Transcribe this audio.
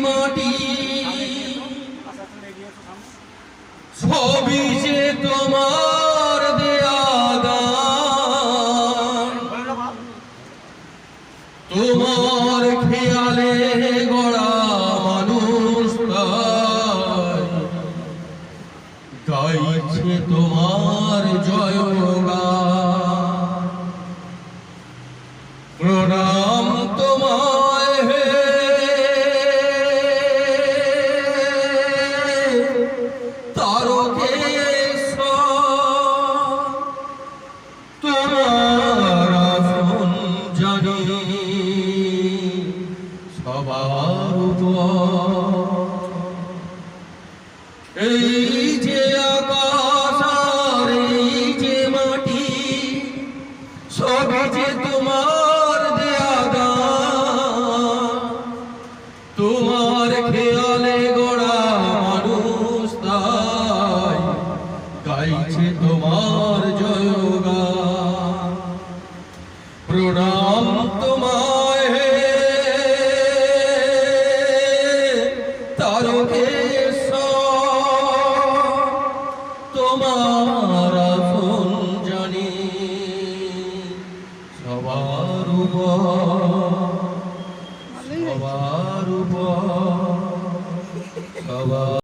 মাটি সবই যে তোমার দেয়া দান, তোমার খেয়ালে গড়া মানুষ গাইছে তোমার জয়গান। প্রণাম তোমায় হে তারকেশ্বর, তোমার আসন জানি সবার উপর। এই যে আকাশ আর এই যে মাটি সবই যে তোমার দেয়া দান, তোমার খেয়ালে গড়া মানুষ তাই গাইছে তোমার জয়গান। প্রণাম তোমায় হে তার